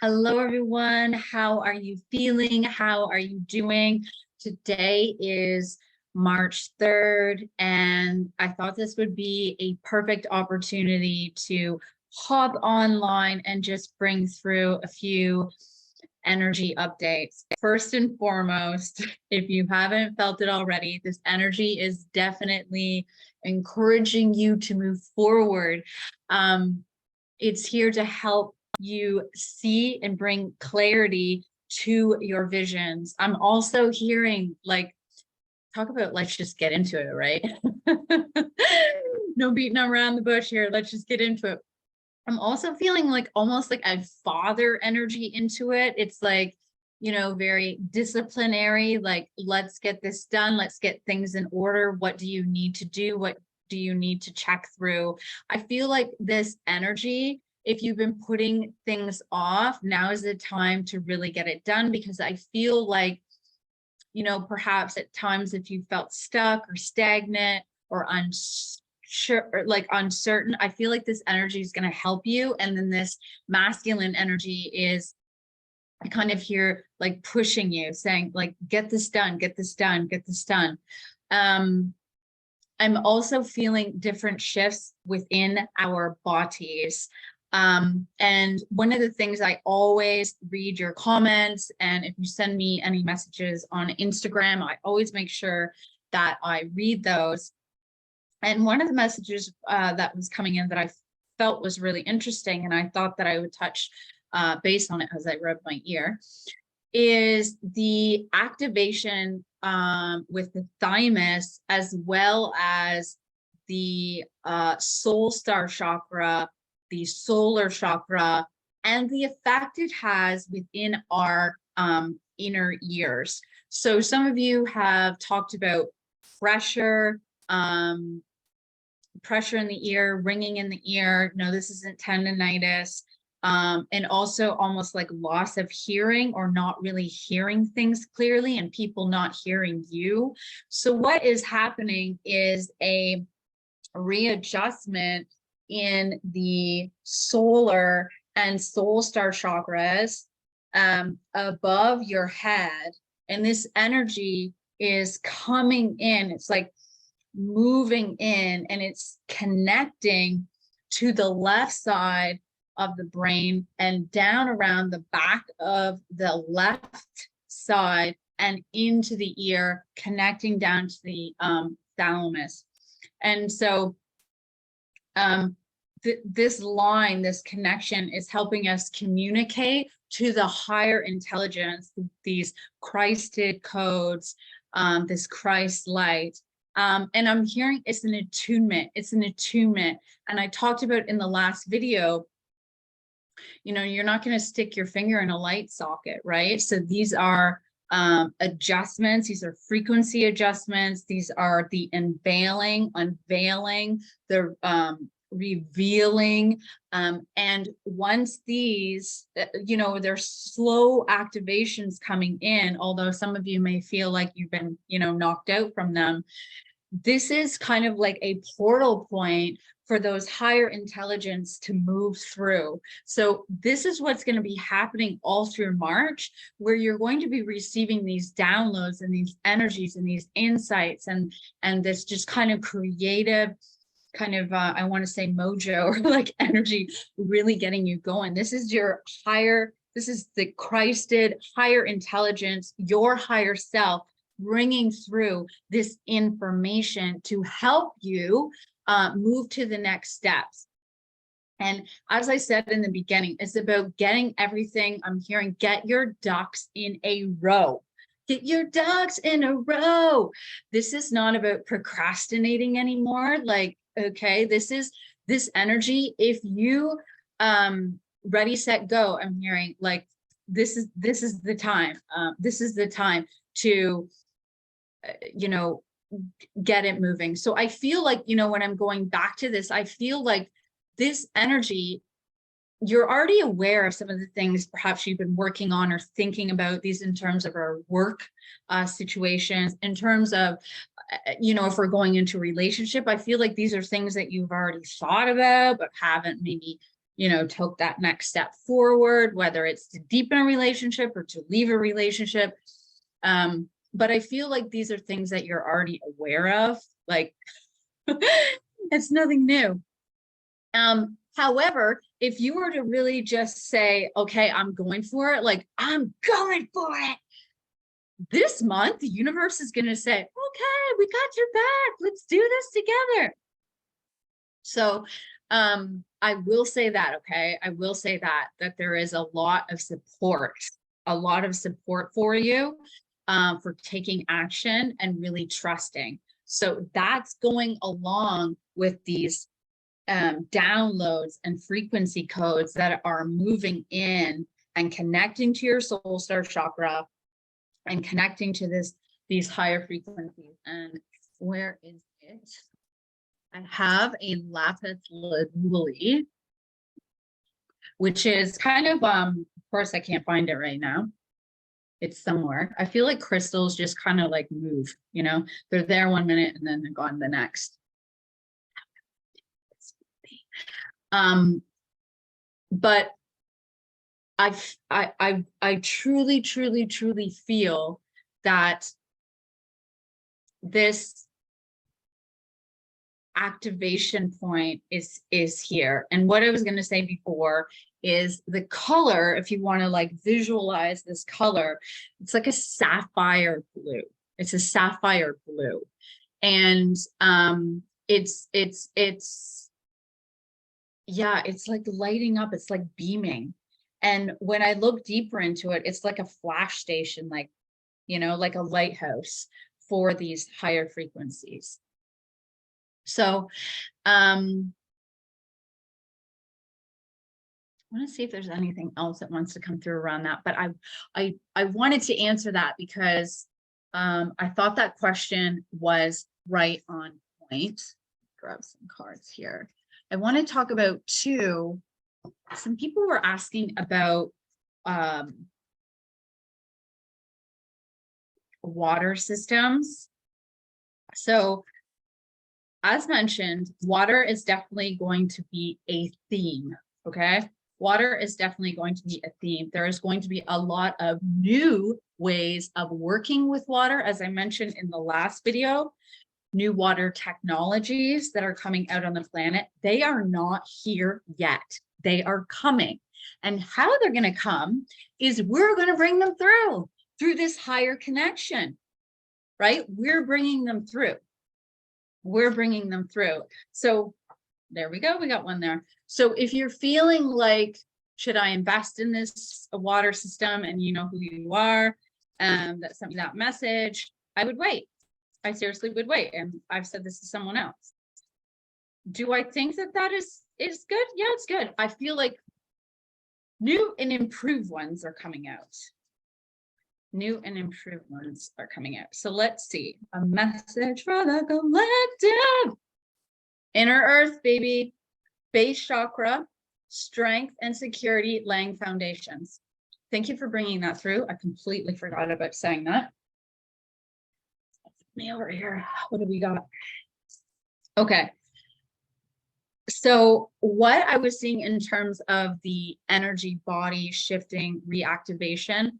Hello, everyone. How are you feeling? How are you doing? Today is March 3rd, and I thought this would be a perfect opportunity to hop online and just bring through a few energy updates. First and foremost, if you haven't felt it already, this energy is definitely encouraging you to move forward. It's here to help you see and bring clarity to your visions. I'm also hearing, like, talk about let's just get into it, right? No beating around the bush here. Let's just get into it. I'm also feeling like almost like a father energy into it. It's like, very disciplinary, like, let's get this done. Let's get things in order. What do you need to do? What do you need to check through? I feel like this energy, if you've been putting things off, now is the time to really get it done, because I feel like, perhaps at times if you felt stuck or stagnant or unsure or like uncertain, I feel like this energy is going to help you. And then this masculine energy is, I kind of hear like pushing you, saying like, get this done, get this done, get this done. I'm also feeling different shifts within our bodies. And one of the things, I always read your comments, and if you send me any messages on Instagram, I always make sure that I read those. And one of the messages that was coming in that I felt was really interesting, and I thought that I would touch base on it as I rubbed my ear, is the activation with the thymus, as well as the soul star chakra, the solar chakra, and the effect it has within our inner ears. So some of you have talked about pressure, pressure in the ear, ringing in the ear. No, this isn't tendonitis. And also almost like loss of hearing, or not really hearing things clearly, and people not hearing you. So what is happening is a readjustment in the solar and soul star chakras above your head. And this energy is coming in. It's like moving in, and it's connecting to the left side of the brain and down around the back of the left side and into the ear, connecting down to the thalamus. And so this line, this connection, is helping us communicate to the higher intelligence, these Christed codes, this Christ light. And I'm hearing it's an attunement. It's an attunement. And I talked about in the last video, you're not going to stick your finger in a light socket, right? So these are adjustments. These are frequency adjustments. These are the unveiling, the revealing. And once these, there's slow activations coming in, although some of you may feel like you've been, knocked out from them. This is kind of like a portal point for those higher intelligence to move through. So this is what's going to be happening all through March, where you're going to be receiving these downloads and these energies and these insights, and this just kind of creative kind of I want to say mojo, or like energy really getting you going. This is your higher, this is the Christed higher intelligence, your higher self, bringing through this information to help you move to the next steps. And as I said in the beginning, it's about getting everything. I'm hearing, get your ducks in a row. Get your ducks in a row. This is not about procrastinating anymore. Like, okay, this is this energy. If you ready, set, go, I'm hearing like this is the time. This is the time to get it moving. So I feel like, when I'm going back to this, I feel like this energy, you're already aware of some of the things perhaps you've been working on or thinking about, these in terms of our work situations, in terms of, if we're going into a relationship. I feel like these are things that you've already thought about, but haven't maybe took that next step forward, whether it's to deepen a relationship or to leave a relationship. But I feel like these are things that you're already aware of. Like, it's nothing new. However, if you were to really just say, okay, I'm going for it, like I'm going for it, this month, the universe is going to say, okay, we got your back. Let's do this together. So, I will say that, okay, I will say that there is a lot of support for you, for taking action and really trusting. So that's going along with these downloads and frequency codes that are moving in and connecting to your soul star chakra and connecting to these higher frequencies. And where is it? I have a lapis lazuli, which is kind of course I can't find it right now. It's somewhere. I feel like crystals just kind of like move, they're there one minute and then they're gone the next. But I truly feel that this activation point is here. And what I was going to say before is the color, if you want to like visualize this color, it's like a sapphire blue. It's a sapphire blue. And it's like lighting up, it's like beaming. And when I look deeper into it, it's like a flash station, like, like a lighthouse for these higher frequencies. So, I want to see if there's anything else that wants to come through around that, but I wanted to answer that because I thought that question was right on point. Grab some cards here. I want to talk about too, some people were asking about water systems. So as mentioned, water is definitely going to be a theme, okay? Water is definitely going to be a theme. There is going to be a lot of new ways of working with water, as I mentioned in the last video, new water technologies that are coming out on the planet. They are not here yet. They are coming. And how they're going to come is we're going to bring them through this higher connection, right? We're bringing them through. We're bringing them through. So there we go. We got one there. So if you're feeling like, should I invest in this water system, and you know who you are, that sent me that message, I would wait. I seriously would wait. And I've said this to someone else. Do I think that is good? Yeah, it's good. I feel like new and improved ones are coming out. New and improved ones are coming out. So let's see. A message for the collective. Inner Earth, baby. Base chakra, strength and security, laying foundations. Thank you for bringing that through. I completely forgot about saying that. Me over here. What do we got? Okay. So what I was seeing in terms of the energy body shifting reactivation,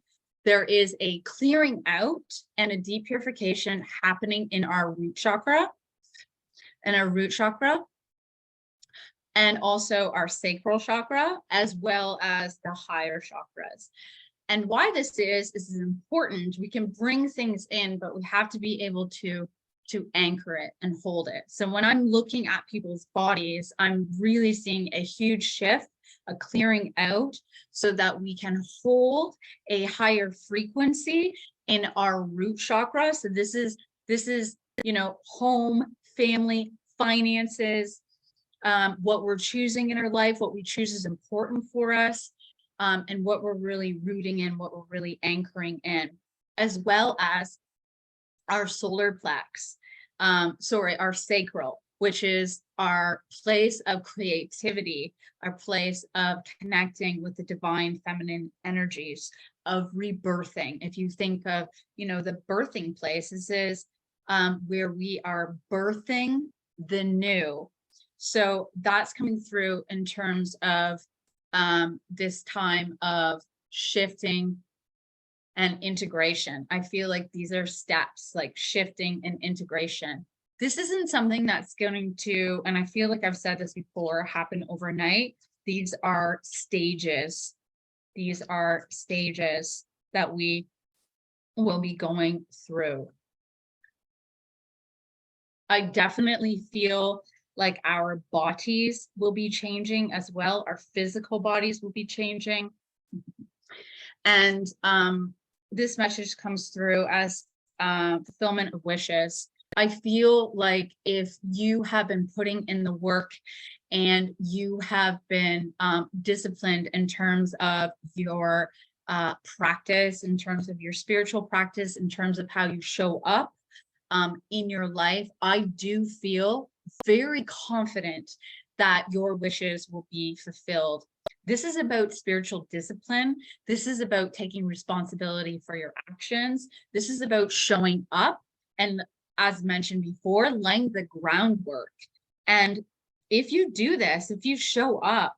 there is a clearing out and a depurification happening in our root chakra, and also our sacral chakra, as well as the higher chakras. And why this is important. We can bring things in, but we have to be able to anchor it and hold it. So when I'm looking at people's bodies, I'm really seeing a huge shift, a clearing out, so that we can hold a higher frequency in our root chakra. So this is, home, family, finances, what we're choosing in our life, what we choose is important for us, and what we're really rooting in, what we're really anchoring in, as well as our solar plex, our sacral, which is our place of creativity, our place of connecting with the divine feminine energies, of rebirthing. If you think of, the birthing place, this is where we are birthing the new. So that's coming through in terms of this time of shifting and integration. I feel like these are steps, like shifting and integration. This isn't something that's going to, and I feel like I've said this before, happen overnight. These are stages. These are stages that we will be going through. I definitely feel like our bodies will be changing as well. Our physical bodies will be changing. And this message comes through as fulfillment of wishes. I feel like if you have been putting in the work and you have been disciplined in terms of your practice, in terms of your spiritual practice, in terms of how you show up in your life, I do feel very confident that your wishes will be fulfilled. This is about spiritual discipline. This is about taking responsibility for your actions. This is about showing up and, as mentioned before, laying the groundwork. And if you do this, if you show up,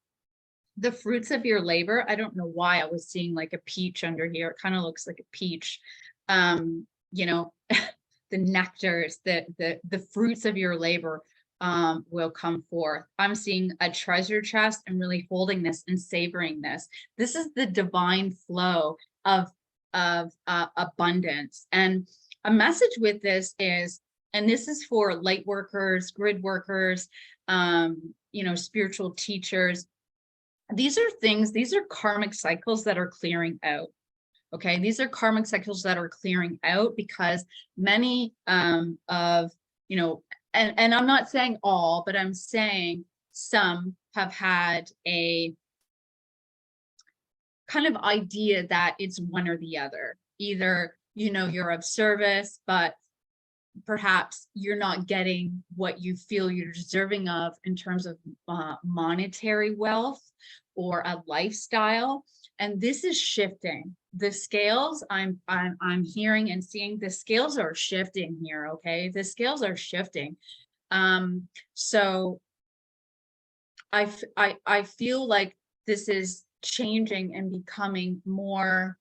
the fruits of your labor, I don't know why I was seeing like a peach under here. It kind of looks like a peach. You know, the nectars, the fruits of your labor will come forth. I'm seeing a treasure chest and really holding this and savoring this. This is the divine flow of abundance. And a message with this is, and this is for light workers, grid workers, you know, spiritual teachers. These are things, these are karmic cycles that are clearing out. Okay, these are karmic cycles that are clearing out because many of, you know, and I'm not saying all, but I'm saying some have had a kind of idea that it's one or the other. Either, you know, you're of service, but perhaps you're not getting what you feel you're deserving of in terms of monetary wealth or a lifestyle. And this is shifting. The scales I'm hearing and seeing, the scales are shifting here. Okay, the scales are shifting. So I feel like this is changing and becoming more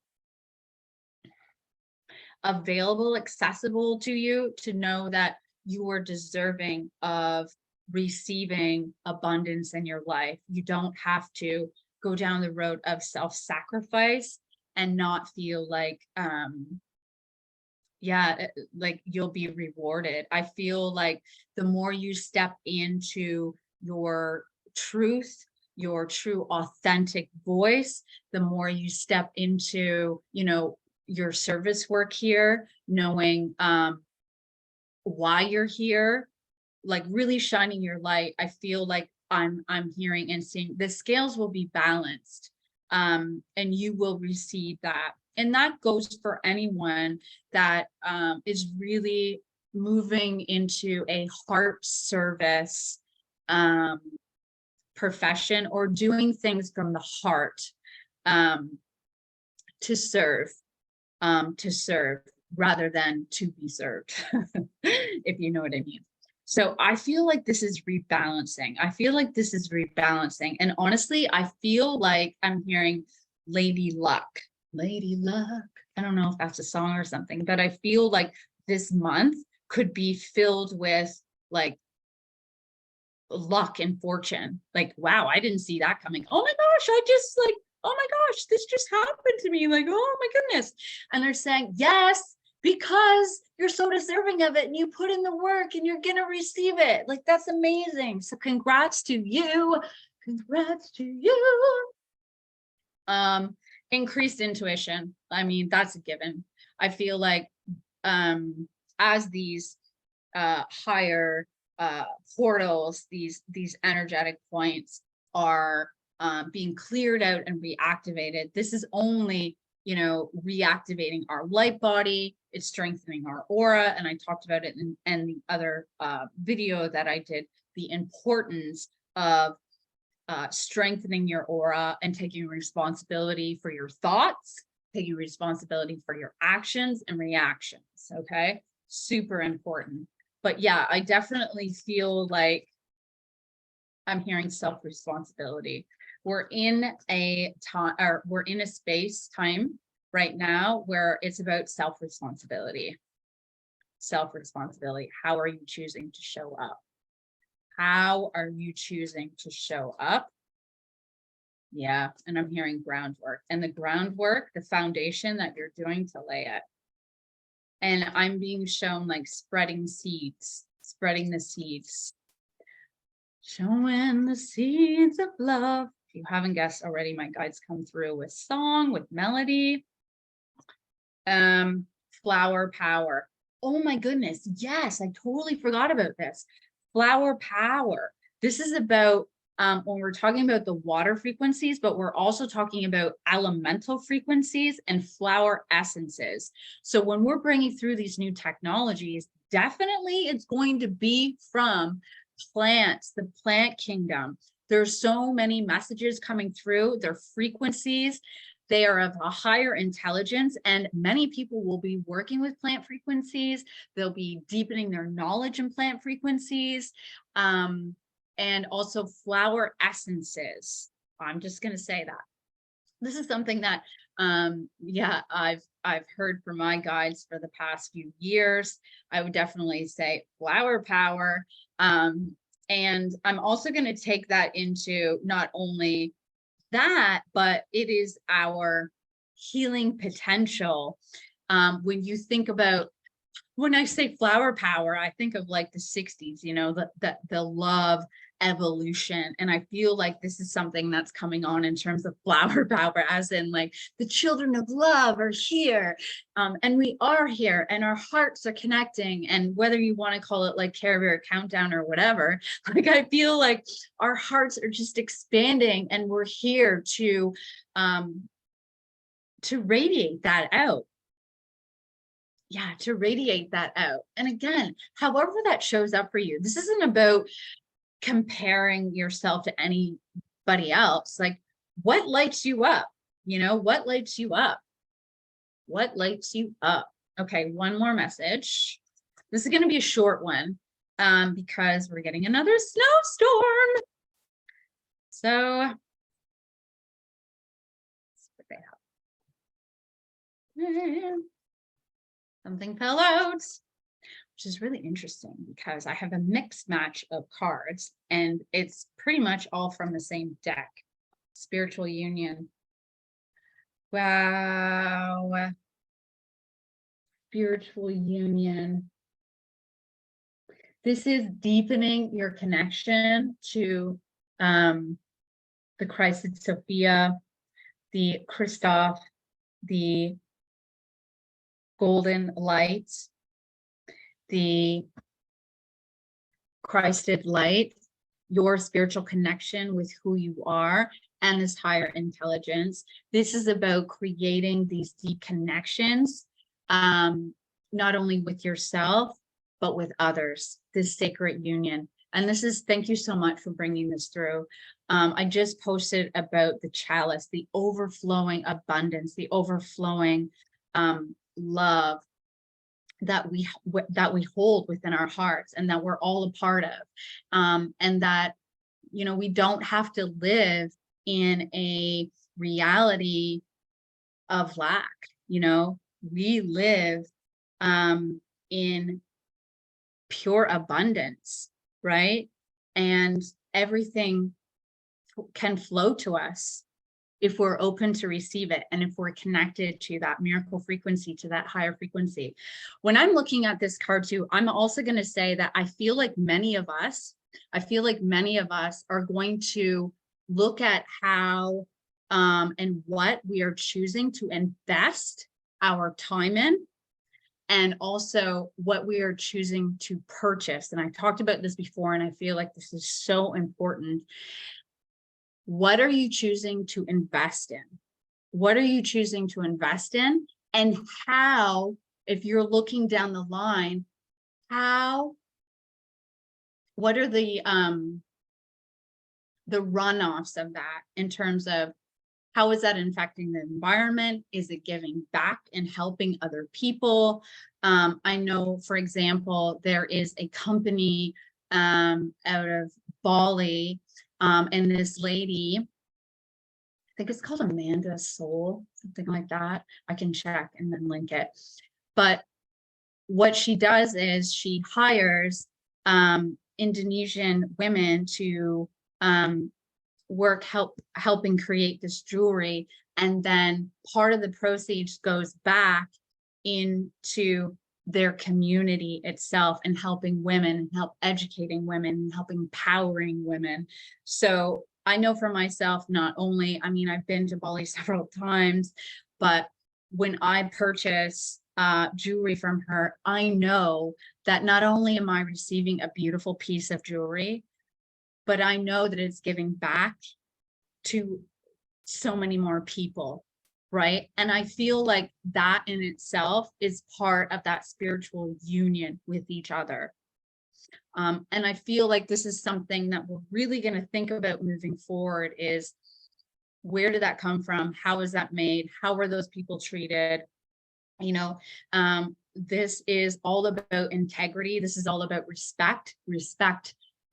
available, accessible to you, to know that you are deserving of receiving abundance in your life. You don't have to go down the road of self-sacrifice and not feel like like you'll be rewarded. I feel like the more you step into your truth, your true authentic voice, the more you step into, you know, your service work here, knowing why you're here, like really shining your light. I feel like I'm hearing and seeing the scales will be balanced, and you will receive that. And that goes for anyone that is really moving into a heart service profession, or doing things from the heart to serve rather than to be served, if you know what I mean. So I feel like this is rebalancing. I feel like this is rebalancing. And honestly, I feel like I'm hearing Lady Luck. Lady Luck. I don't know if that's a song or something, but I feel like this month could be filled with like luck and fortune. Like, wow, I didn't see that coming. Oh my gosh, I just like, oh my gosh, this just happened to me. Like, oh my goodness. And they're saying, yes, because you're so deserving of it and you put in the work and you're going to receive it. Like, that's amazing. So congrats to you. Congrats to you. Increased intuition. I mean, that's a given. I feel like as these higher portals, these energetic points are being cleared out and reactivated, this is only, you know, reactivating our light body. It's strengthening our aura, and I talked about it in the other video that I did, the importance of strengthening your aura and taking responsibility for your thoughts, taking responsibility for your actions and reactions. Okay, super important. But yeah, I definitely feel like I'm hearing self-responsibility. We're in a time, or we're in a space time right now where it's about self-responsibility. Self-responsibility. How are you choosing to show up? How are you choosing to show up? Yeah, and I'm hearing groundwork, and the groundwork, the foundation that you're doing to lay it. And I'm being shown like spreading seeds, spreading the seeds. Showing the seeds of love. If you haven't guessed already, my guides come through with song, with melody. Flower power. Oh my goodness. Yes, I totally forgot about this. Flower power. This is about when we're talking about the water frequencies, but we're also talking about elemental frequencies and flower essences. So when we're bringing through these new technologies, definitely it's going to be from plants, the plant kingdom. There's so many messages coming through, their frequencies. They are of a higher intelligence, and many people will be working with plant frequencies. They'll be deepening their knowledge in plant frequencies, and also flower essences. I'm just going to say that. This is something that, yeah, I've heard from my guides for the past few years. I would definitely say flower power. And I'm also going to take that into not only that, but it is our healing potential. When you think about, when I say flower power, I think of like the 60s, you know, the love evolution. And I feel like this is something that's coming on in terms of flower power, as in like the children of love are here. And we are here, and our hearts are connecting. And whether you want to call it like Care Bear Countdown or whatever, like I feel like our hearts are just expanding, and we're here to radiate that out. Yeah, to radiate that out. And again, however that shows up for you, this isn't about comparing yourself to anybody else. Like, what lights you up? You know, what lights you up? What lights you up? Okay, one more message. This is going to be a short one because we're getting another snowstorm. So, something fell out, which is really interesting because I have a mixed match of cards, and it's pretty much all from the same deck. Spiritual union. Wow. Spiritual union. This is deepening your connection to the Christ Sophia, the Christoph, the golden light, the Christed light, your spiritual connection with who you are and this higher intelligence. This is about creating these deep connections, not only with yourself, but with others, this sacred union. And this is, thank you so much for bringing this through. I just posted about the chalice, the overflowing abundance, the overflowing love that we hold within our hearts, and that we're all a part of, and that, you know, we don't have to live in a reality of lack. You know, we live in pure abundance, right? And everything can flow to us if we're open to receive it, and if we're connected to that miracle frequency, to that higher frequency. When I'm looking at this card too, I'm also going to say that I feel like many of us are going to look at how and what we are choosing to invest our time in, and also what we are choosing to purchase. And I talked about this before, and I feel like this is so important. What are you choosing to invest in? What are you choosing to invest in? And how, if you're looking down the line, what are the runoffs of that, in terms of how is that affecting the environment? Is it giving back and helping other people? I know, for example, there is a company out of Bali, and this lady, I think it's called Amanda Soul, something like that. I can check and then link it. But what she does is she hires Indonesian women to helping create this jewelry, and then part of the proceeds goes back into their community itself and helping women and help educating women and help empowering women. So I know for myself, not only, I mean, I've been to Bali several times, but when I purchase jewelry from her, I know that not only am I receiving a beautiful piece of jewelry, but I know that it's giving back to so many more people, right? And I feel like that in itself is part of that spiritual union with each other. And I feel like this is something that we're really going to think about moving forward is, where did that come from? How is that made? How were those people treated? You know, this is all about integrity. This is all about respect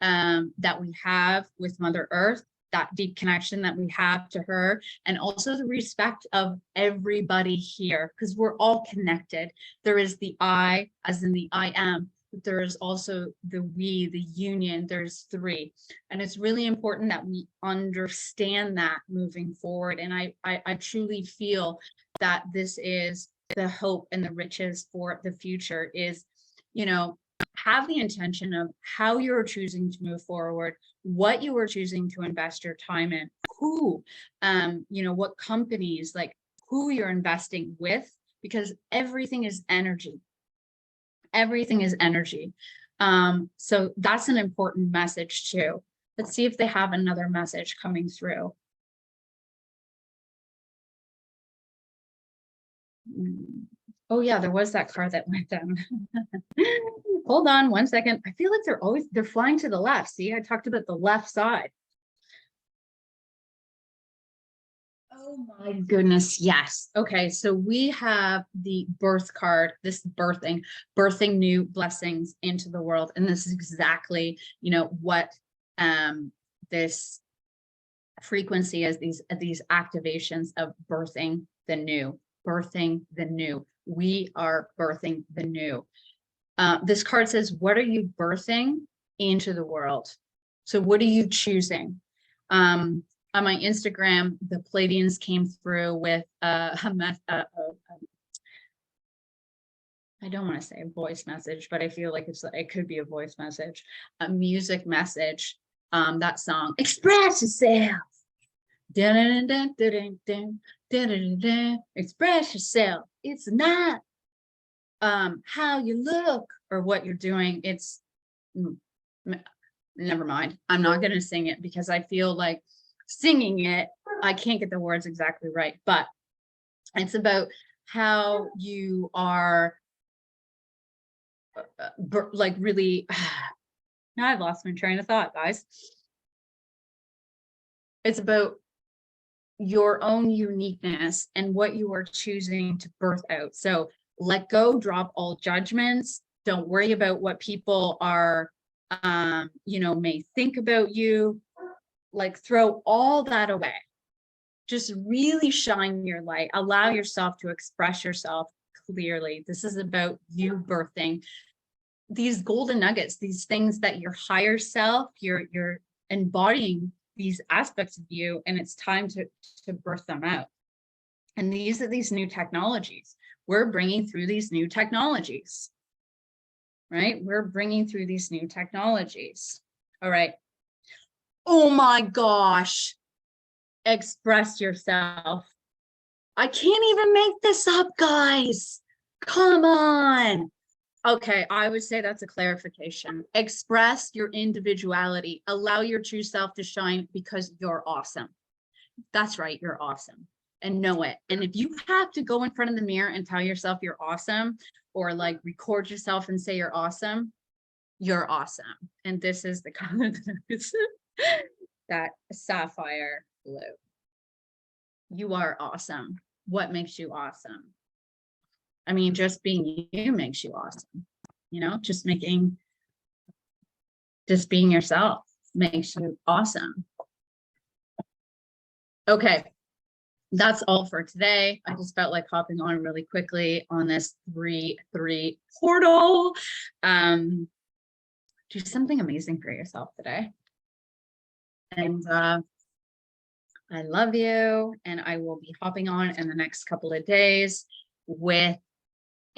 that we have with Mother Earth, that deep connection that we have to her, and also the respect of everybody here, because we're all connected. There is the I, as in the I am, but there is also the we, the union. There's three, and it's really important that we understand that moving forward. And I truly feel that this is the hope and the riches for the future is, you know, have the intention of how you're choosing to move forward, what you are choosing to invest your time in, who, you know, what companies, like who you're investing with, because everything is energy. Everything is energy. So that's an important message too. Let's see if they have another message coming through. Oh yeah, there was that car that went down. Hold on 1 second. I feel like they're flying to the left. See, I talked about the left side. Oh my goodness, yes. Okay, so we have the birth card, this birthing new blessings into the world. And this is exactly, you know, what this frequency is, these activations of birthing the new, birthing the new. We are birthing the new. This card says, what are you birthing into the world? So what are you choosing? On my Instagram, the Pleiadians came through with I don't want to say a voice message, but I feel like it could be a voice message, a music message. That song, Express Yourself. Dun, dun, dun, dun, dun, dun, dun, dun. Express yourself. It's not how you look or what you're doing. It's never mind. I'm not going to sing it because I feel like singing it, I can't get the words exactly right, but it's about how you are like really, now I've lost my train of thought, guys. It's about your own uniqueness and what you are choosing to birth out. So let go, drop all judgments. Don't worry about what people are, you know, may think about you. Like throw all that away. Just really shine your light. Allow yourself to express yourself clearly. This is about you birthing these golden nuggets, these things that your higher self, you're embodying these aspects of you, and it's time to birth them out. And these are these new technologies. We're bringing through these new technologies, right? We're bringing through these new technologies. All right. Oh my gosh. Express yourself. I can't even make this up, guys. Come on. Okay, I would say that's a clarification. Express your individuality. Allow your true self to shine because you're awesome. That's right, you're awesome. And know it. And if you have to go in front of the mirror and tell yourself you're awesome, or like record yourself and say you're awesome, you're awesome. And this is the color that sapphire blue. You are awesome. What makes you awesome? I mean, just being you makes you awesome. You know, just being yourself. makes you awesome. Okay. That's all for today. I just felt like hopping on really quickly on this 3-3 portal. Do something amazing for yourself today. And I love you. And I will be hopping on in the next couple of days with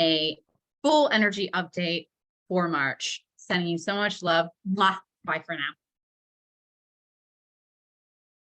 a full energy update for March. Sending you so much love. Mwah. Bye for now.